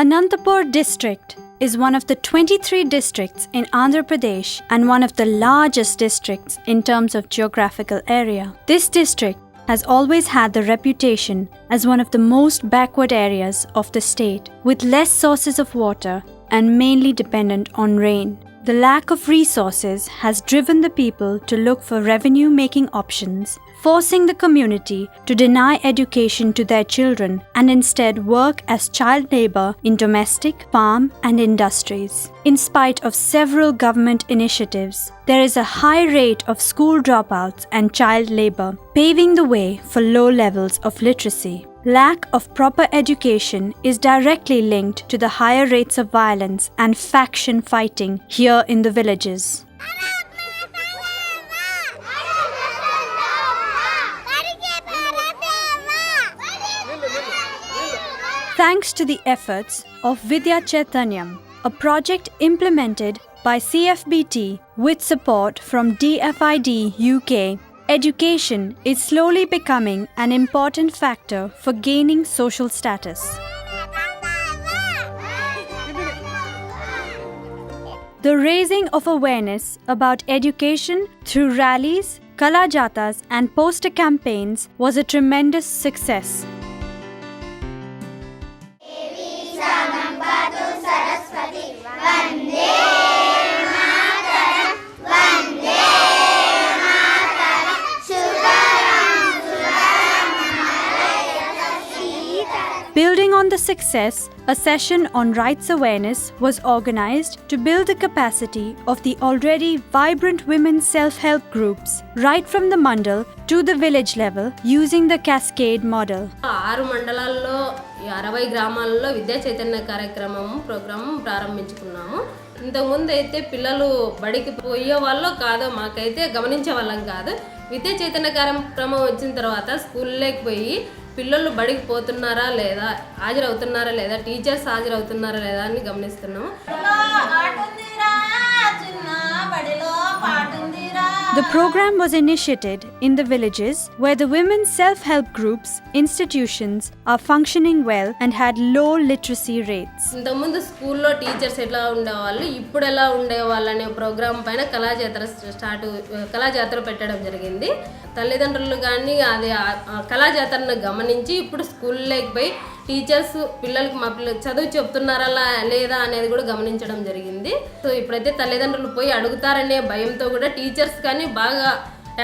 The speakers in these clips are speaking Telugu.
Anantapur district is one of the 23 districts in Andhra Pradesh and one of the largest districts in terms of geographical area. This district has always had the reputation as one of the most backward areas of the state, with less sources of water and mainly dependent on rain. The lack of resources has driven the people to look for revenue-making options, forcing the community to deny education to their children and instead work as child labor in domestic, farm and industries. In spite of several government initiatives, there is a high rate of school dropouts and child labor, paving the way for low levels of literacy. Lack of proper education is directly linked to the higher rates of violence and faction fighting here in the villages. Thanks to the efforts of Vidya Chaitanyam, a project implemented by CFBT with support from DFID UK, education is slowly becoming an important factor for gaining social status. The raising of awareness about education through rallies, Kala Jatas and poster campaigns was a tremendous success. Building on the success, a session on rights awareness was organized to build the capacity of the already vibrant women's self-help groups right from the mandal to the village level using the cascade model. 6 మండలాల్లో 60 గ్రామాల్లో విద్యా చైతన్య ప్రోగ్రామ్ ప్రారంభించుకున్నాము. ఇంతకుముందు అయితే పిల్లలు బడికి పోయే వాళ్ళో కాదో మాకైతే గమనించే వాళ్ళం కాదు. విద్యా చైతన్య కార్యక్రమం వచ్చిన తర్వాత స్కూల్లోకి పోయి పిల్లలు బడికి పోతున్నారా లేదా, హాజరవుతున్నారా లేదా, టీచర్స్ హాజరవుతున్నారా లేదా అని గమనిస్తున్నాము. The program was initiated in the villages where the women's self-help groups, institutions are functioning well and had low literacy rates. ఇంతకుముందు స్కూల్లో టీచర్స్ ఎట్లా ఉండేవాళ్ళు, ఇప్పుడు ఎలా ఉండేవాళ్ళు అనే ప్రోగ్రామ్ పైన కళాజాతర పెట్టడం జరిగింది. తల్లిదండ్రులు కానీ అది కళాజాతరను గమనించి ఇప్పుడు స్కూల్లోకి పోయి టీచర్స్ పిల్లలకి మా పిల్లలు చదువు చెప్తున్నారా లేదా అనేది కూడా గమనించడం జరిగింది. సో ఇప్పుడైతే తల్లిదండ్రులు పోయి అడుగుతారనే భయంతో కూడా టీచర్స్ కానీ బాగా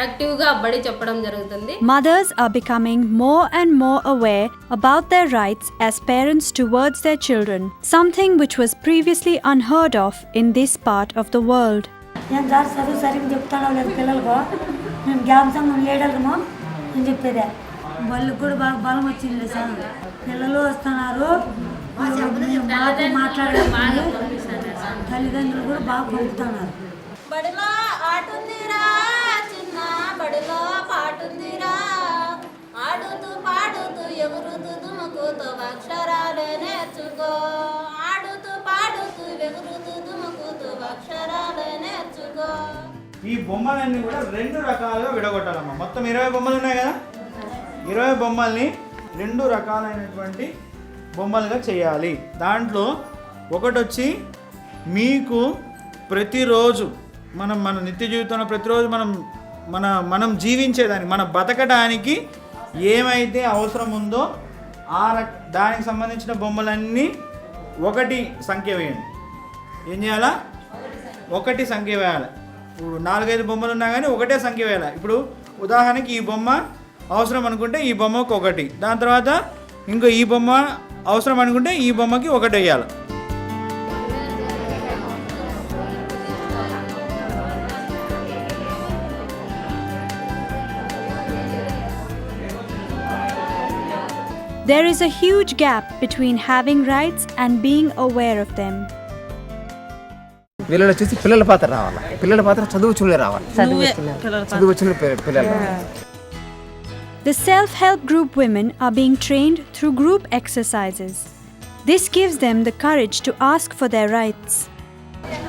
యాక్టివ్గా బడి చెప్పడం జరుగుతుంది. Mothers are becoming more and more aware about their rights as parents towards their children, something which was previously unheard of in this part of the world. నేను చదువు సరిగ్గా చెప్తాను లేదు పిల్లలకు, మేము గ్యాప్ సంఘం లీడర్ము అని చెప్పేదే. వాళ్ళకి కూడా బాగా బలం వచ్చింది సార్. పిల్లలు వస్తున్నారు, మాట్లాడారు, తల్లిదండ్రులు కూడా బాగా పంపుతున్నారు. బడిలో ఆటుందిరా చిన్న బడిలో పాటుందిరా, ఆడుతూ పాడుతూ ఎగురుతూ దుముకుతూ అక్షరాలే నేర్చుకో, ఆడుతూ పాడుతూ ఎగురుతూ దుముకుతూ అక్షరాలే నేర్చుకో. ఈ బొమ్మలన్నీ కూడా 2 రకాలుగా విడగొట్టాలమ్మా. మొత్తం 20 బొమ్మలు ఉన్నాయి కదా, 20 బొమ్మల్ని 2 రకాలైనటువంటి బొమ్మలుగా చేయాలి. దాంట్లో ఒకటి వచ్చి మీకు ప్రతిరోజు మన నిత్య జీవితంలో ప్రతిరోజు మనం జీవించేదానికి, మనం బతకడానికి ఏమైతే అవసరం ఉందో దానికి సంబంధించిన బొమ్మలన్నీ 1 సంఖ్య వేయండి. ఏం చేయాలా? 1 సంఖ్య వేయాలి. ఇప్పుడు 4-5 బొమ్మలు ఉన్నా కానీ 1 సంఖ్య వేయాలి. ఇప్పుడు ఉదాహరణకి ఈ బొమ్మ అవసరం అనుకుంటే ఈ బొమ్మకు 1, దాని తర్వాత ఇంకో ఈ బొమ్మ అవసరం అనుకుంటే ఈ బొమ్మకి 1 వేయాలి. There is a huge gap between having rights and being aware of them. పిల్లలు వచ్చేసి పిల్లల పాత్ర రావాలి, పిల్లల పాత్ర చదువుచునే రావాలి, చదువుచున్న పిల్లలు. The self-help group women are being trained through group exercises. This gives them the courage to ask for their rights.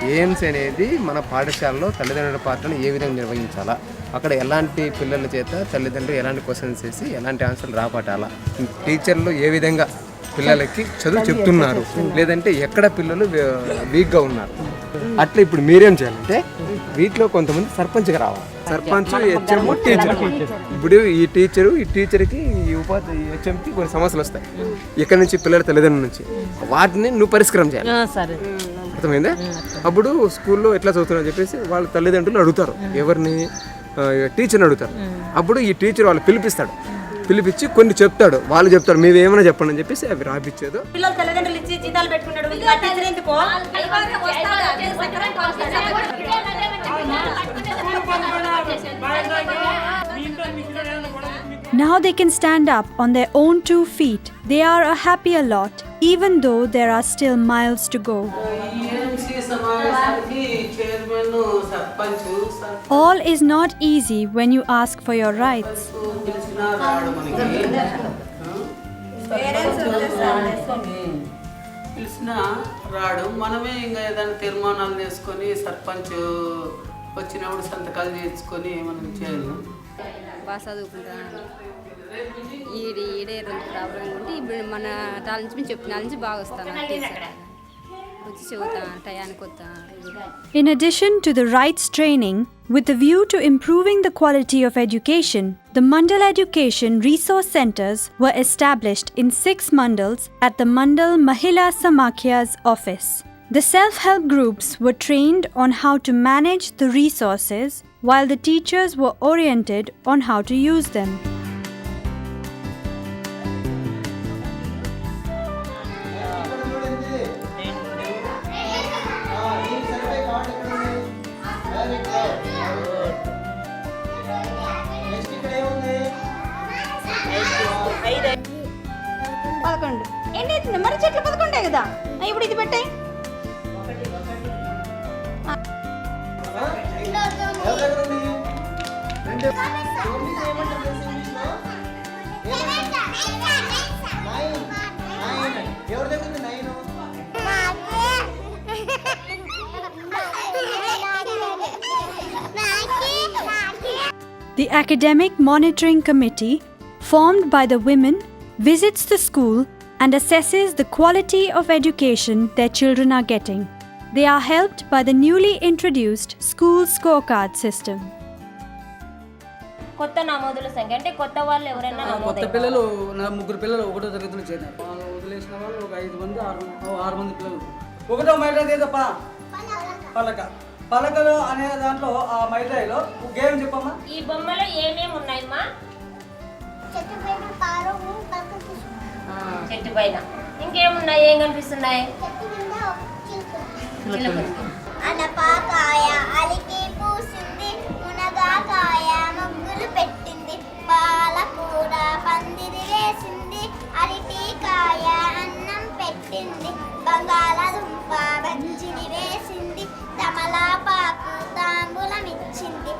Games అనేది మన పాఠశాలలో తల్లిదండ్రుల పాత్రను ఏ విధంగా నిర్వహించాలా, అక్కడ ఎలాంటి పిల్లల చేత తల్లిదండ్రులు ఎలాంటి క్వశ్చన్స్ చేసి ఎలాంటి ఆన్సర్లు రాపట్టాలా, టీచర్లు ఏ విధంగా పిల్లలకి చదువు చెప్తున్నారు, లేదంటే ఎక్కడ పిల్లలు వీక్గా ఉన్నారు. అట్లా ఇప్పుడు మీరేం చేయాలంటే వీటిలో కొంతమంది సర్పంచ్గా రావాలి. Sarpanch, HM, teacher. ఇప్పుడు ఈ టీచర్కి ఈ ఉపాధి హెచ్ఎంకి కొన్ని సమస్యలు వస్తాయి ఇక్కడ నుంచి పిల్లల తల్లిదండ్రుల నుంచి. వాటిని నువ్వు పరిష్కారం చేయాలి. అర్థమైందా? అప్పుడు స్కూల్లో ఎట్లా చదువుతున్నావు చెప్పేసి వాళ్ళ తల్లిదండ్రులు అడుగుతారు, ఎవరిని? టీచర్ని అడుగుతారు. అప్పుడు ఈ టీచర్ వాళ్ళు పిలిపించి కొన్ని చెప్తాడు, వాళ్ళు చెప్తారు మీరు ఏమైనా చెప్పండి అని చెప్పేసి అవి రాపిచ్చేదో. పిల్లలు తల్లిదండ్రులు ఇచ్చి జీతాలు పెట్టుకున్నాడు, టీచర్ ఎందుకో? Now they can stand up on their own 2 feet. They are a happier lot, even though there are still miles to go. All is not easy when you ask for your rights. పిలిచిన రాడు, మనమే ఇంకా ఏదైనా తీర్మానాలు చేసుకొని సర్పంచ్ వచ్చినప్పుడు సంతకాలు చేసుకొని మనం చేయాలి. బాగా చదువుకుంటాను. ఈడే రెండు ప్రాబ్లం ఉంటే ఇప్పుడు మన తాల నుంచి మేము చెప్పిన నుంచి బాగా వస్తాను. వచ్చి చదువుతాను, టయానికి వస్తాను. In addition to the rights training, with a view to improving the quality of education, the Mandal Education Resource Centers were established in 6 mandals at the Mandal Mahila Samakhya's office. The self-help groups were trained on how to manage the resources, while the teachers were oriented on how to use them. ఏంటి మరి చెట్లు 11 కదా, ఇప్పుడు ఇది పెట్టాయి. The Academic Monitoring Committee, formed by the women, visits the school and assesses the quality of education their children are getting. They are helped by the newly introduced school scorecard system. కొత్త నమోదుల సంఖ్య అంటే కొత్త వాళ్ళు ఎవరైనా కొత్త పిల్లలు నా 3 పిల్లలు 1వ తరగతిలో చేరారు. వాళ్ళు వదిలేసిన వాళ్ళు ఒక 5 మంది 6 మంది పిల్లలు. 1వ మైదాయి ఏదప్పా పలకలు అనే దాంట్లో ఆ మైదాయిలో గేమ్ చెప్పమ్మా. ఈ బొమ్మలో ఏమేమి ఉన్నాయమ్మా? చెట్టు పైన ఇంకేమున్నాయి? ఏం కనిపిస్తున్నాయి? అనపాకాయ అలికి పూసింది, మునగాకాయ ముగ్గులు పెట్టింది, పాలకూర పందిరి వేసింది, అరటికాయ అన్నం పెట్టింది, బంగాళదుంప బజ్జిని వేసింది, తమలపాకు తాంబూలమిచ్చింది,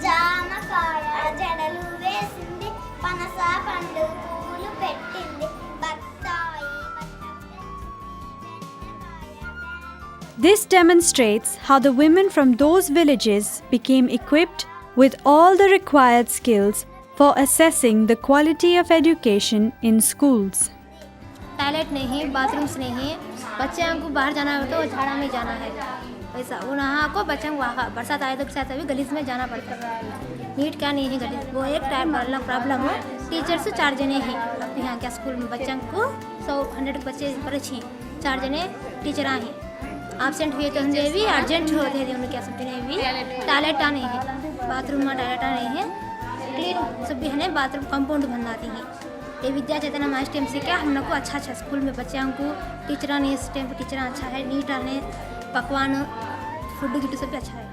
జామకాయ జడలు వేసింది, పనస పండు పూలు పెట్టింది, బత్తాయి. This demonstrates how the women from those villages became equipped with all the required skills for assessing the quality of education in schools. Toilet नहीं, बाथरूम्स नहीं, बच्चों को बाहर जाना हो तो झाड़ा में जाना है, वैसा वहाँ को बच्चों को वहाँ बरसात आए तो बरसात अभी गलीज में जाना पड़ता है. नीट क्या नहीं है गलीज, वो एक प्रॉब्लम है. टीचर्स 4 जने हैं अपने यहाँ के स्कूल में. बच्चों को 100 बच्चे पर 4 जने टीचर हैं. एब्सेंट हुए तो उनसे भी अर्जेंट होते थे उनके सब ने भी. टॉयलेट नहीं है, बाथरूम में टॉयलेट नहीं है, क्लीन सब भी है. बाथरूम कंपाउंड बनाती है. ये विद्या चेतना मास टाइम से क्या हम लोग को अच्छा स्कूल में बच्चों को टीचर ने इस टाइम टीचर अच्छा है, नीट आने पकवान फूड गिट सब भी अच्छा है.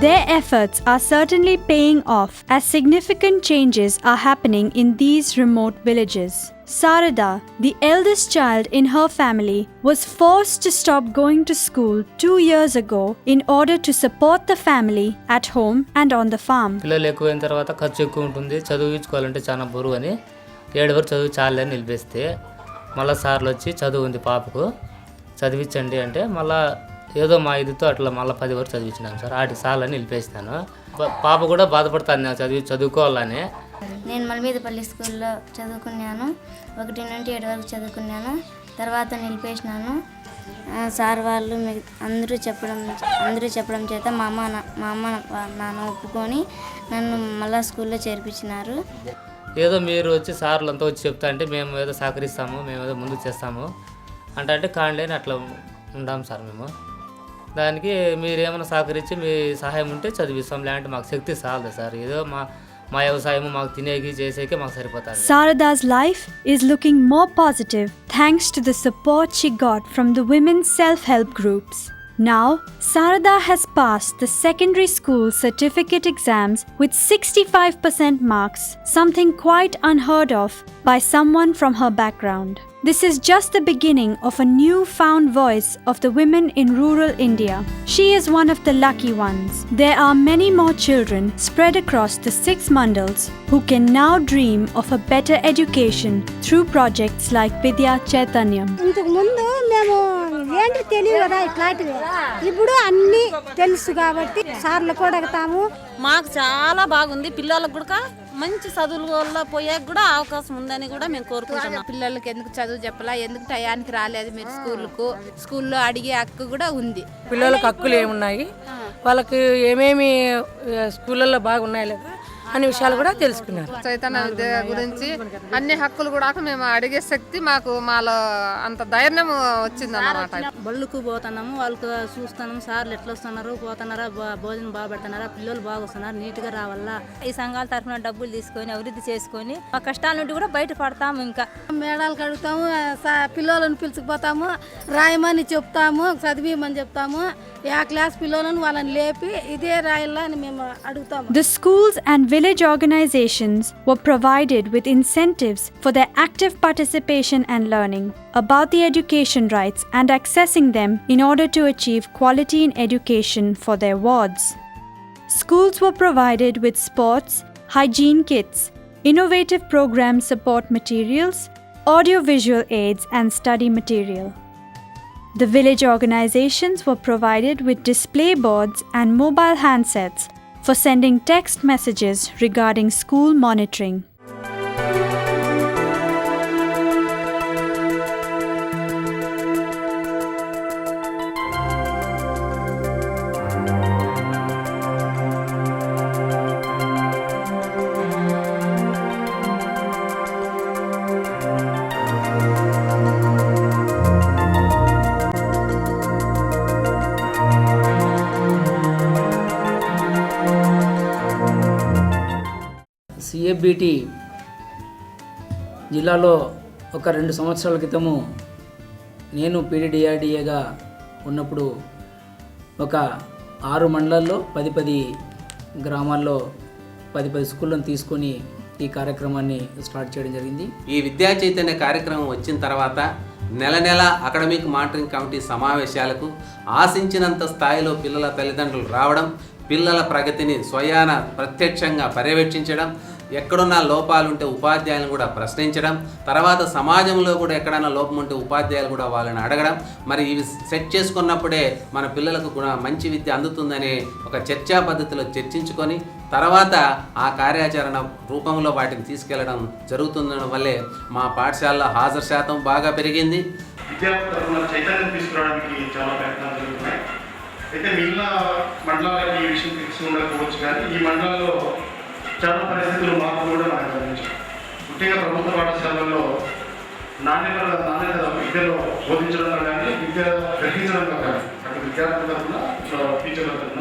Their efforts are certainly paying off as significant changes are happening in these remote villages. Sarada, the eldest child in her family, was forced to stop going to school 2 years ago in order to support the family at home and on the farm. పిల్లలు ఎక్కువైన తర్వాత ఖర్చు ఎక్కువ ఉంటుంది, చదివించుకోవాలంటే చాలా బరువు అని 7 వరకు చదువు చాలని నిలిపేస్తే మళ్ళీ సార్లు వచ్చి చదువు ఉంది పాపకు చదివించండి అంటే మళ్ళీ ఏదో మా ఇదితో అట్లా మళ్ళీ 10 వరకు చదివించినాం సార్. వాటికి చాలని నిలిపేస్తాను. పాప కూడా బాధపడుతుంది చదువుకోవాలని. నేను మల్మీదపల్లి స్కూల్లో చదువుకున్నాను. 1 నుండి 7 వరకు చదువుకున్నాను. తర్వాత నిలిపేసినాను. సార్ వాళ్ళు అందరూ చెప్పడం చేత మా అమ్మ నాన్న ఒప్పుకొని నన్ను మళ్ళా స్కూల్లో చేర్పించినారు. ఏదో మీరు వచ్చి సార్లు అంతా వచ్చి చెప్తా అంటే మేము ఏదో సహకరిస్తాము, మేము ఏదో ముందుకు చేస్తాము అంటే కాండి అట్లా ఉంటాం సార్ మేము. దానికి మీరు ఏమైనా సహకరించి మీ సహాయం ఉంటే చదివిస్తాం, లేదంటే మాకు శక్తి చాలదు సార్. ఏదో మా వ్యవసాయము మాకు తినేకి చేసేకి మాకు సరిపోతుంది. Sarada's life is looking more positive thanks to the support she got from the women's self-help groups. Now, Sarada has passed the secondary school certificate exams with 65% marks, something quite unheard of by someone from her background. This is just the beginning of a new-found voice of the women in rural India. She is one of the lucky ones. There are many more children spread across the 6 mandals who can now dream of a better education through projects like Vidya Chaitanyam. ఇంతకు ముందు మేము ఏంటి తెలియదు కదా ఇట్లాంటివి, ఇప్పుడు అన్నీ తెలుసు కాబట్టి సార్లు కూడా అడుగుతాము. మాకు చాలా బాగుంది. పిల్లలకు కూడా మంచి చదువుల వల్ల పోయాక కూడా అవకాశం ఉందని కూడా మేము కోరుకుంటున్నాం. పిల్లలకి ఎందుకు చదువు చెప్పాలా, ఎందుకు టయానికి రాలేదు మీరు స్కూల్లో అడిగే హక్కు కూడా ఉంది. పిల్లలకు హక్కులు ఏమున్నాయి, వాళ్ళకి ఏమేమి స్కూళ్ళల్లో బాగున్నాయి లేదా అనే విషయాలు కూడా తెలుసుకున్నారు. చైతన్య విద్య గురించి అన్ని హక్కులు కూడా మేము అడిగే శక్తి మాలో అంత ధైర్యం వచ్చింది అన్నమాట. బళ్ళుకు పోతున్నాము, వాళ్ళకు చూస్తున్నాము సార్లు ఎట్లా వస్తున్నారో పోతున్నారా, భోజనం బాగా పెడుతున్నారా, పిల్లలు బాగా వస్తున్నారు, నీట్గా రావాలా. ఈ సంఘాల తరఫున డబ్బులు తీసుకొని అభివృద్ధి చేసుకొని ఆ కష్టాల నుండి కూడా బయటపడతాము. ఇంకా మేడాలు కడుగుతాము, పిల్లలను పిలుచుకుపోతాము, రాయమని చెప్తాము, చదివిమని చెప్తాము. ఆ క్లాస్ పిల్లలను వాళ్ళని లేపి ఇదే రాయాలా అని మేము అడుగుతాము. The schools and village organizations were provided with incentives for their active participation and learning about the education rights and accessing them in order to achieve quality in education for their wards. Schools were provided with sports, hygiene kits, innovative program support materials, audio-visual aids and study material. The village organizations were provided with display boards and mobile handsets for sending text messages regarding school monitoring. CFBT జిల్లాలో ఒక 2 సంవత్సరాల క్రితము నేను PDDRDAగా ఉన్నప్పుడు ఒక 6 మండలాల్లో 10 గ్రామాల్లో 10 స్కూళ్ళను తీసుకొని ఈ కార్యక్రమాన్ని స్టార్ట్ చేయడం జరిగింది. ఈ విద్యా చైతన్య కార్యక్రమం వచ్చిన తర్వాత నెల అకాడమిక్ మానిటరింగ్ కమిటీ సమావేశాలకు ఆశించినంత స్థాయిలో పిల్లల తల్లిదండ్రులు రావడం, పిల్లల ప్రగతిని స్వయాన ప్రత్యక్షంగా పర్యవేక్షించడం, ఎక్కడున్నా లోపాలు ఉంటే ఉపాధ్యాయులను కూడా ప్రశ్నించడం, తర్వాత సమాజంలో కూడా ఎక్కడైనా లోపం ఉంటే ఉపాధ్యాయులు కూడా వాళ్ళని అడగడం, మరి ఇవి సెట్ చేసుకున్నప్పుడే మన పిల్లలకు మంచి విద్య అందుతుందనే ఒక చర్చా పద్ధతిలో చర్చించుకొని తర్వాత ఆ కార్యాచరణ రూపంలో వాటిని తీసుకెళ్లడం జరుగుతుండడం వల్లే మా పాఠశాలలో హాజరు శాతం బాగా పెరిగింది. విద్యార్థుల చైతన్యం తీసుకురావడానికి చాలా ప్రయత్నాలు జరుగుతున్నాయి. అయితే మిగిలిన మండలాలకి ఈ విషయం తెలిసి ఉండకపోవచ్చు, కానీ ఈ మండలాల్లో చాలా పరిస్థితులు మార్పు కూడా మనకు గమనించాం. ముఖ్యంగా ప్రభుత్వ పాఠశాలల్లో నాణ్యత విద్యలో బోధించడంలో కానీ విద్య గ్రహించడంలో కానీ అటు విద్యార్థుల తరఫున టీచర్ల తరఫున